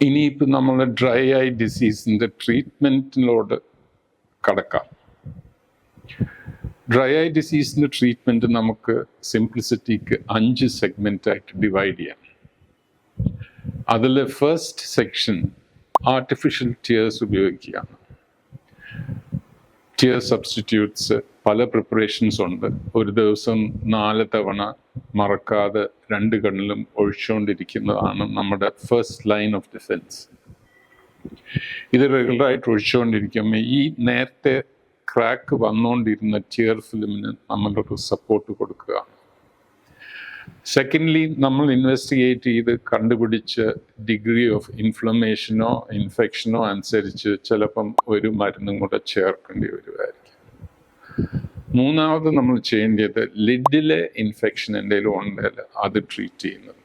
ഇനിയിപ്പോൾ നമ്മൾ dry eye ഡിസീസിൻ്റെ ട്രീറ്റ്മെൻറ്റിലോട് കടക്കാം. ഡ്രൈ ഐ ഡിസീസിൻ്റെ ട്രീറ്റ്മെൻറ്റ് നമുക്ക് സിംപ്ലിസിറ്റിക്ക് 5 സെഗ്മെൻറ്റായിട്ട് ഡിവൈഡ് ചെയ്യാം. അതിൽ ഫസ്റ്റ് സെക്ഷൻ ആർട്ടിഫിഷ്യൽ ടിയേഴ്സ് ഉപയോഗിക്കുകയാണ്. ടിയർ സബ്സ്റ്റിറ്റ്യൂട്ട്സ് പല പ്രിപ്പറേഷൻസ് ഉണ്ട്. ഒരു ദിവസം 4 തവണ മറക്കാതെ 2 കണ്ണിലും ഒഴിച്ചുകൊണ്ടിരിക്കുന്നതാണ് നമ്മുടെ ഫസ്റ്റ് ലൈൻ ഓഫ് ഡിഫെൻസ്. ഇത് റെഗുലറായിട്ട് ഒഴിച്ചുകൊണ്ടിരിക്കുമ്പോൾ ഈ നേരത്തെ ക്രാക്ക് വന്നുകൊണ്ടിരുന്ന ടിയർ ഫിലിമിന് നമ്മളൊരു സപ്പോർട്ട് കൊടുക്കുക. സെക്കൻഡ്ലി, നമ്മൾ ഇൻവെസ്റ്റിഗേറ്റ് ചെയ്ത് കണ്ടുപിടിച്ച ഡിഗ്രി ഓഫ് ഇൻഫ്ലമേഷനോ ഇൻഫെക്ഷനോ അനുസരിച്ച് ചിലപ്പം ഒരു മരുന്നും കൂടെ ചേർക്കേണ്ടി വരുമായിരിക്കും. മൂന്നാമത് നമ്മൾ ചെയ്യേണ്ടത് ലിഡിലെ ഇൻഫെക്ഷൻ എന്തെങ്കിലും ഉണ്ടെങ്കിൽ അത് ട്രീറ്റ് ചെയ്യുന്നത്.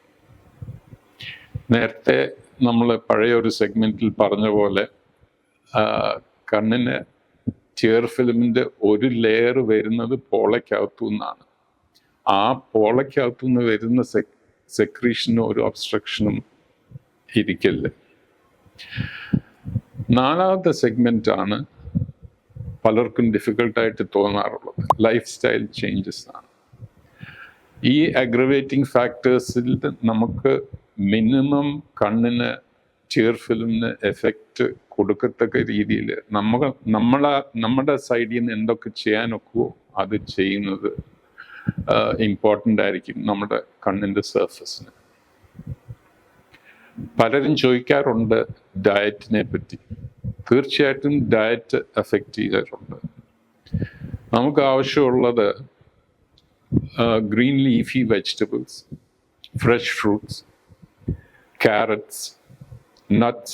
നേരത്തെ നമ്മൾ പഴയ ഒരു സെഗ്മെൻറ്റിൽ പറഞ്ഞ പോലെ കണ്ണിന് ടിയർ ഫിലിമിൻ്റെ ഒരു ലെയർ വരുന്നത് പോളയ്ക്കകത്തു നിന്നാണ്. ആ പോളയ്ക്കകത്തുനിന്ന് വരുന്ന സെക്രീഷനും ഒരു ഒബ്സ്ട്രക്ഷനും ഇരിക്കില്ല. 4ാമത്തെ സെഗ്മെൻ്റാണ് പലർക്കും ഡിഫിക്കൽട്ടായിട്ട് തോന്നാറുള്ളത്, ലൈഫ് സ്റ്റൈൽ ചേഞ്ചസ് ആണ്. ഈ അഗ്രവേറ്റിംഗ് ഫാക്ടേഴ്സിൽ നമുക്ക് മിനിമം കണ്ണിന് ടിയർ ഫിലിമിന് എഫക്റ്റ് കൊടുക്കത്തക്ക രീതിയിൽ നമ്മുടെ സൈഡിൽ നിന്ന് എന്തൊക്കെ ചെയ്യാനൊക്കുമോ അത് ചെയ്യുന്നത് ഇമ്പോർട്ടൻ്റ് ആയിരിക്കും നമ്മുടെ കണ്ണിൻ്റെ സർഫസിന്. പലരും ചോദിക്കാറുണ്ട് ഡയറ്റിനെ പറ്റി. തീർച്ചയായിട്ടും ഡയറ്റ് എഫക്റ്റ് ചെയ്തിട്ടുണ്ട്. നമുക്ക് ആവശ്യമുള്ളത് green leafy vegetables, fresh fruits, carrots, nuts,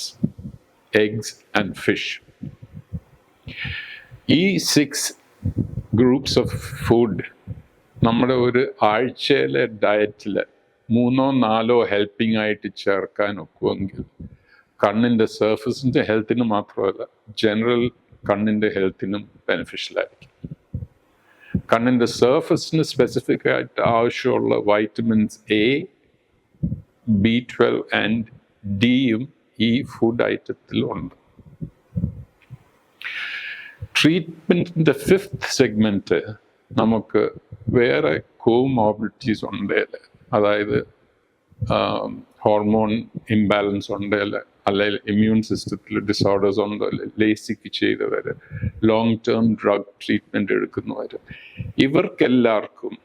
eggs and fish. ഈ 6 ഗ്രൂപ്പ്സ് ഓഫ് ഫുഡ് നമ്മുടെ ഒരു ആഴ്ചയിലെ ഡയറ്റിൽ 3ഓ 4ഓ ഹെൽപ്പിംഗ് ആയിട്ട് ചേർക്കാൻ ഒക്കുമെങ്കിൽ കണ്ണിൻ്റെ സർഫസിൻ്റെ ഹെൽത്തിന് മാത്രമല്ല ജനറൽ കണ്ണിൻ്റെ ഹെൽത്തിനും ബെനിഫിഷ്യലായിരിക്കും. കണ്ണിൻ്റെ സർഫസിന് സ്പെസിഫിക് ആയിട്ട് ആവശ്യമുള്ള വൈറ്റമിൻസ് എ, B12 ആൻഡ് ഡിയും ഈ ഫുഡ് ഐറ്റത്തിലുണ്ട്. ട്രീറ്റ്മെൻറ്റിൻ്റെ 5th സെഗ്മെൻറ്റ് നമുക്ക് വേറെ കോമോർബിഡിറ്റീസ് ഉണ്ടെങ്കിൽ, അതായത് ഹോർമോൺ ഇംബാലൻസ് ഉണ്ടെങ്കിൽ, അല്ലെങ്കിൽ ഇമ്മ്യൂൺ സിസ്റ്റത്തിൽ ഡിസോർഡേഴ്സ് ഉണ്ടെങ്കിൽ, ലേസിക്ക് ചെയ്തവർ, ലോങ് ടേം ഡ്രഗ് ട്രീറ്റ്മെൻറ്റ് എടുക്കുന്നവർ, ഇവർക്കെല്ലാവർക്കും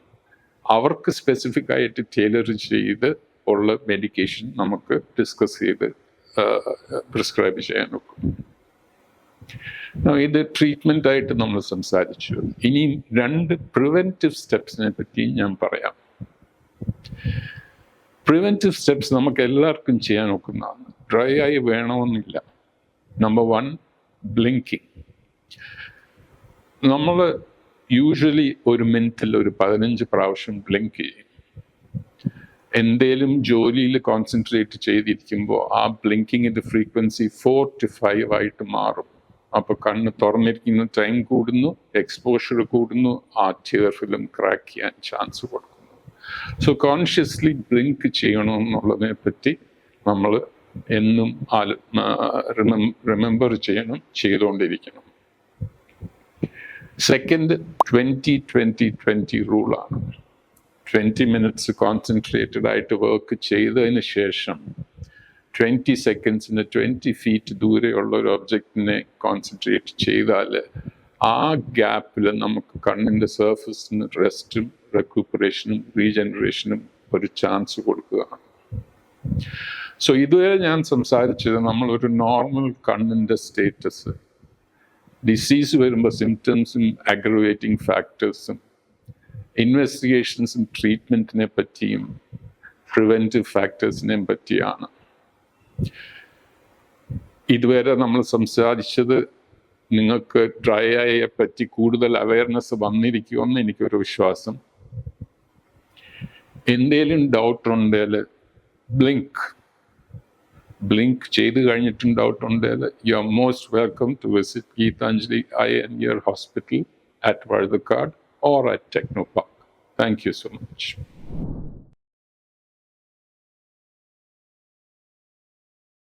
അവർക്ക് സ്പെസിഫിക് ആയിട്ട് ടൈലർ ചെയ്ത് ഉള്ള മെഡിക്കേഷൻ നമുക്ക് ഡിസ്കസ് ചെയ്ത് പ്രിസ്ക്രൈബ് ചെയ്യാൻ നോക്കും. ഇത് ട്രീറ്റ്മെൻ്റ് ആയിട്ട് നമ്മൾ സംസാരിച്ചു. ഇനിയും 2 പ്രിവെൻറ്റീവ് സ്റ്റെപ്സിനെ പറ്റി ഞാൻ പറയാം. പ്രിവെൻറ്റീവ് സ്റ്റെപ്സ് നമുക്ക് എല്ലാവർക്കും ചെയ്യാൻ നോക്കുന്നതാണ്. ഡ്രൈ ആയി വേണമെന്നില്ല. Number 1, blinking. നമ്മൾ യൂഷ്വലി ഒരു മിനിറ്റിൽ ഒരു 15 പ്രാവശ്യം ബ്ലിങ്ക് ചെയ്യും. എന്തേലും ജോലിയിൽ കോൺസെൻട്രേറ്റ് ചെയ്തിരിക്കുമ്പോൾ ആ ബ്ലിങ്കിങ്ങിൻ്റെ ഫ്രീക്വൻസി 4 to 5 ആയിട്ട് മാറും. അപ്പോൾ കണ്ണ് തുറന്നിരിക്കുന്ന ടൈം കൂടുന്നു, എക്സ്പോഷർ കൂടുന്നു, ആ ടിയർ ഫിലിം ക്രാക്ക് ചെയ്യാൻ ചാൻസ് കൊടുക്കുന്നു. സോ കോൺഷ്യസ്ലി ബ്ലിങ്ക് ചെയ്യണമെന്നുള്ളതിനെ പറ്റി നമ്മൾ എന്നും റിമെമ്പർ ചെയ്യണം, ചെയ്തുകൊണ്ടിരിക്കണം. സെക്കൻഡ് 20-20-20 റൂളാണ്. 20 മിനിറ്റ്സ് കോൺസെൻട്രേറ്റഡ് ആയിട്ട് വർക്ക് ചെയ്തതിന് ശേഷം 20 സെക്കൻഡ്സിന് 20 ഫീറ്റ് ദൂരെയുള്ള ഒരു ഒബ്ജക്റ്റിനെ കോൺസെൻട്രേറ്റ് ചെയ്താൽ ആ ഗ്യാപ്പിൽ നമുക്ക് കണ്ണിൻ്റെ സർഫസിന് റെസ്റ്റും റെക്യൂപ്പറേഷനും റീജനറേഷനും ഒരു ചാൻസ് കൊടുക്കുകയാണ്. സോ ഇതുവരെ ഞാൻ സംസാരിച്ചത് നമ്മളൊരു നോർമൽ കണ്ണിൻ്റെ സ്റ്റേറ്റസ്, ഡിസീസ് വരുമ്പോൾ സിംറ്റംസും അഗ്രവേറ്റിംഗ് ഫാക്ടേഴ്സും, ഇൻവെസ്റ്റിഗേഷൻസും ട്രീറ്റ്മെൻറ്റിനെ പറ്റിയും പ്രിവെൻറ്റീവ് ഫാക്ടേഴ്സിനെയും പറ്റിയാണ്. ഇതുവരെ നമ്മൾ സംസാരിച്ചത് നിങ്ങൾക്ക് ഡ്രൈ ഐയെ പറ്റി കൂടുതൽ അവയർനെസ് വന്നിരിക്കുമെന്ന് എനിക്കൊരു വിശ്വാസം. എന്തേലും ഡൗട്ട് ഉണ്ടെങ്കിൽ ബ്ലിങ്ക് ചെയ്ത് കഴിഞ്ഞിട്ടും ഡൗട്ട് ഉണ്ടെങ്കിൽ you are most welcome to visit Geethanjali eye and ear hospital at Vardhakad or at Technopark. Thank you so much.